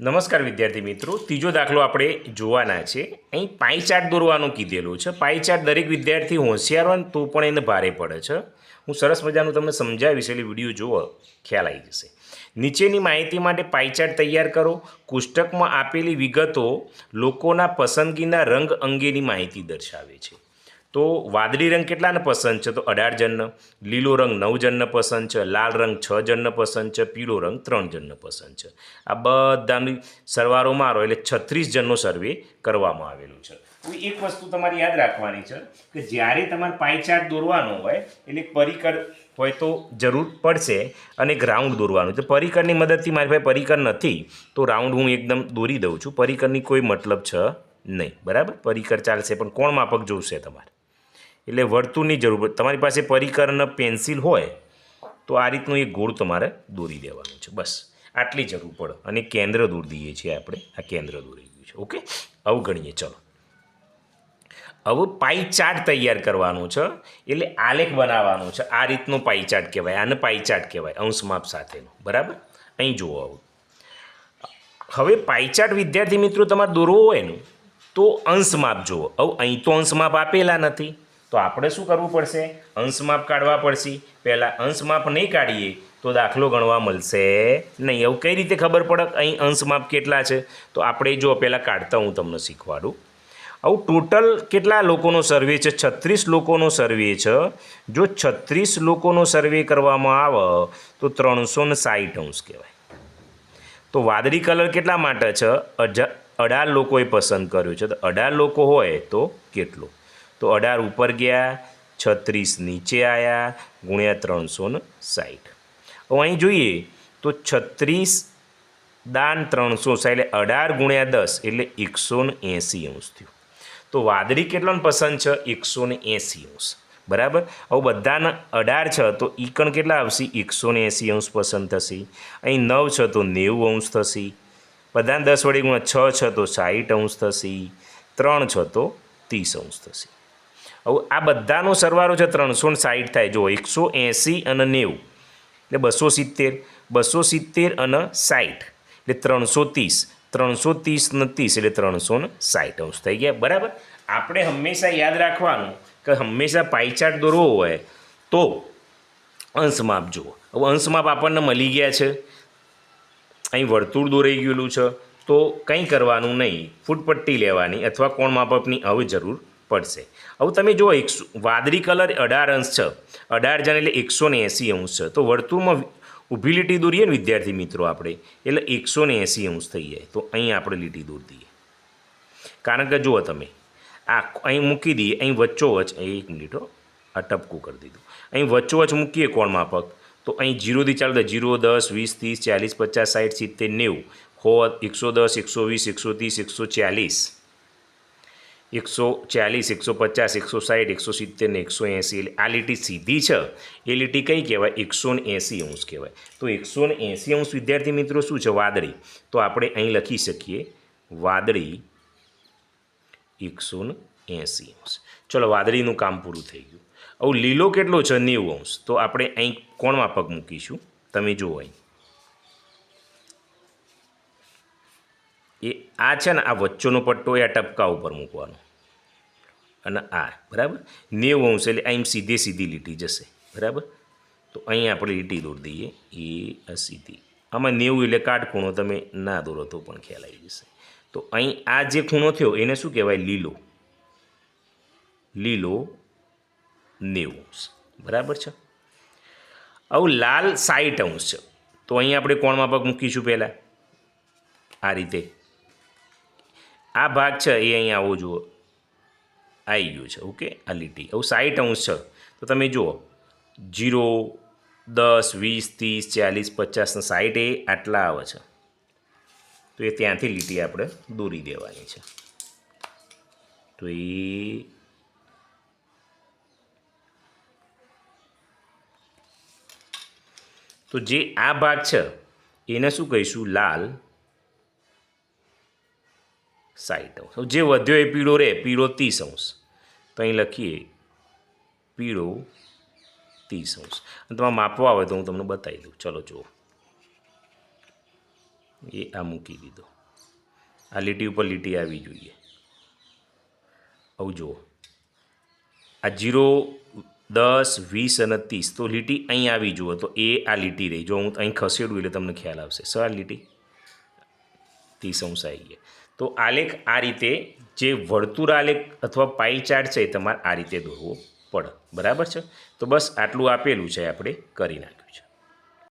નમસ્કાર વિદ્યાર્થી મિત્રો, ત્રીજો દાખલો આપણે જોવાના છે. અહીં પાઈ ચાર્ટ દોરવાનું કીધેલું છે. પાઈ ચાર્ટ દરેક વિદ્યાર્થી હોશિયાર હોય ને તો પણ એને ભારે પડે છે. હું સરસ મજાનું તમને સમજાવીશ, એટલે વિડીયો જુઓ, ખ્યાલ આવી જશે. નીચેની માહિતી માટે પાઈ ચાર્ટ તૈયાર કરો. કોષ્ટકમાં આપેલી વિગતો લોકોના પસંદગીના રંગ અંગેની માહિતી દર્શાવે છે. તો વાદળી રંગ કેટલાને પસંદ છે? તો 18 જણને. લીલો રંગ 9 જણને પસંદ છે. લાલ રંગ 6 જણને પસંદ છે. પીળો રંગ 3 જણને પસંદ છે. આ બધાની સરવાળો મારો એટલે 36 જણનો સર્વે કરવામાં આવેલું છે. એક વસ્તુ તમારે યાદ રાખવાની છે કે જ્યારે તમારે પાઈ ચાર્ટ દોરવાનો હોય એટલે પરિકર હોય તો જરૂર પડશે અને એક રાઉન્ડ દોરવાનું. તો પરિકરની મદદથી મારી પાસે પરિકર નથી તો રાઉન્ડ હું એકદમ દોરી દઉં છું. પરિકરની કોઈ મતલબ છે નહીં, બરાબર. પરિકર ચાલશે પણ કોણ માપક જોશે તમારે, એટલે વર્તુળની જરૂર પડે. તમારી પાસે પરિકર અને પેન્સિલ હોય તો આ રીતનું એક ગોળ તમારે દોરી દેવાનું છે, બસ આટલી જરૂર પડે. અને કેન્દ્ર દોરી દઈએ છીએ આપણે. આ કેન્દ્ર દોરી ગયું છે. ઓકે, આવું ગણીએ. ચલો, હવે પાઈ ચાર્ટ તૈયાર કરવાનો છે, એટલે આલેખ બનાવવાનો છે. આ રીતનો પાઈ ચાર્ટ કહેવાય, આને પાઈ ચાર્ટ કહેવાય, અંશ માપ સાથેનો, બરાબર. અહીં જુઓ. હવે પાઈ ચાર્ટ વિદ્યાર્થી મિત્રો તમારે દોરવો હોય ને તો અંશ માપ જુઓ. હવે અહીં તો અંશ માપ આપેલા નથી, તો આપણે શું કરવું પડશે? અંશ માપ કાઢવા પડશે. પહેલાં અંશ માપ નહીં કાઢીએ તો દાખલો ગણવા મળશે નહીં. એવું કઈ રીતે ખબર પડે અહીં અંશ માપ કેટલા છે? તો આપણે જો પહેલાં કાઢતા હું તમને શીખવાડું. આવું ટોટલ કેટલા લોકોનો સર્વે છે? 36 લોકોનો સર્વે છે. જો 36 લોકોનો સર્વે કરવામાં આવે તો 360 અંશ કહેવાય. તો વાદળી કલર કેટલા માટે છે? 18 લોકોએ પસંદ કર્યો છે. તો 18 લોકો હોય તો કેટલો? તો 18 ઉપર ગયા, 36 નીચે આવ્યા, ગુણ્યા 360. હવે અહીં જોઈએ તો 36 દાન 360 એટલે 18 ગુણ્યા 10 એટલે 180 અંશ થયું. તો વાદળી કેટલાને પસંદ છે? 180 અંશ, બરાબર. હવે બધાને 18 છે તો ઈ કણ કેટલા આવશે? 180 અંશ પસંદ થશે. અહીં 9 છે તો 90 અંશ થશે. બધાને 10 વડે ગુણ્યા 6 છે તો 60 અંશ થશે. 3 છે તો 30 અંશ થશે. હવે આ બધાનો સરવાળો છે 360 થાય. જો 180 અને 90 એટલે 270, 270 અને 60 એટલે 330, 330 ને 30 એટલે 360 અંશ થઈ ગયા, બરાબર. આપણે હંમેશા યાદ રાખવાનું કે હંમેશા પાઈ ચાર્ટ દોરવો હોય તો અંશ માપ જુઓ. હવે અંશ માપ આપણને મળી ગયા છે. અહીં વર્તુળ દોરાઈ ગયેલું છે તો કંઈ કરવાનું નહીં, ફૂટપટ્ટી લેવાની અથવા કોણ માપકની હવે જરૂર પડશે. હવે તમે જુઓ, વાદળી કલર 18 અંશ છે. 18 જણ એટલે 180 અંશ છે. તો વર્તુળમાં ઊભી લીટી દોરીએ ને વિદ્યાર્થી મિત્રો આપણે, એટલે 180 અંશ થઈ જાય. તો અહીં આપણે લીટી દોરી દઈએ. કારણ કે જુઓ તમે, આ અહીં મૂકી દઈએ. અહીં વચ્ચોવચ, એક મિનિટ હો, આ ટપકું કરી દીધું. અહીં વચ્ચોવચ મૂકીએ કોણ માપક, તો અહીં 0થી ચાલુ થાય. 0, 10, 20, 30, 40, 50, 60, 70, 90, 110, 120, 130, 140, 150, 160, 170 ને 180. એટલે આ લીટી સીધી છે, એ લીટી કઈ કહેવાય? 180 અંશ કહેવાય. તો 180 અંશ વિદ્યાર્થી મિત્રો શું છે? વાદળી. તો આપણે અહીં લખી શકીએ વાદળી 180 અંશ. ચલો, વાદળીનું કામ પૂરું થઈ ગયું. હવે લીલો કેટલો છે? 90 અંશ. તો આપણે અહીં કોણ માપક મૂકીશું? તમે જુઓ, અહીં એ આ છે ને, આ વચ્ચેનો પટ્ટો એ આ ટપકા ઉપર મૂકવાનો અને આ, બરાબર. 90 અંશ એટલે અહીં સીધી લીટી જશે, બરાબર. તો અહીં આપણે લીટી દોરી દઈએ. એ આ સીધી. આમાં 90 એટલે કાટખૂણો. તમે ના દોરો તો પણ ખ્યાલ આવી જશે. તો અહીં આ જે ખૂણો થયો એને શું કહેવાય? લીલો. લીલો 90 અંશ, બરાબર છે. હવે લાલ 60 અંશ છે. તો અહીં આપણે કોણ માપક મૂકીશું? પહેલાં આ રીતે આ ભાગ છે એ અહીં આવો જુઓ, આવી ગયું છે. ઓકે, આ લીટી. હવે 60 અંશ છે તો તમે જુઓ 0, 10, 20, 30, 40, 50 ને 60 એ આટલા આવે છે. તો એ ત્યાંથી લીટી આપણે દોરી દેવાની છે. તો જે આ ભાગ છે એને શું કહીશું? લાલ 60 અંશ. જે વધ્યો એ પીળો રહે, પીળો 30 અંશ. તો અહીં લખીએ પીળો 30 અંશ. અને તમારે માપવા આવે તો હું તમને બતાવી દઉં. ચલો જુઓ, એ આ મૂકી દીધો. આ લીટી ઉપર લીટી આવી જોઈએ. આવું જુઓ, આ 0, 10, 20 અને 30, તો લીટી અહીં આવી જુઓ, તો એ આ લીટી રહી. જો હું અહીં ખસેડું એટલે તમને ખ્યાલ આવશે. સર આ લીટી 30° આવી ગયા. તો આલેખ આ રીતે, જે વર્તુળ આલેખ અથવા પાઈ ચાર્ટ છે એ તમારે આ રીતે દોરવો પડે. બરાબર છે? તો બસ આટલું આપેલું છે, આપણે કરી નાખ્યું.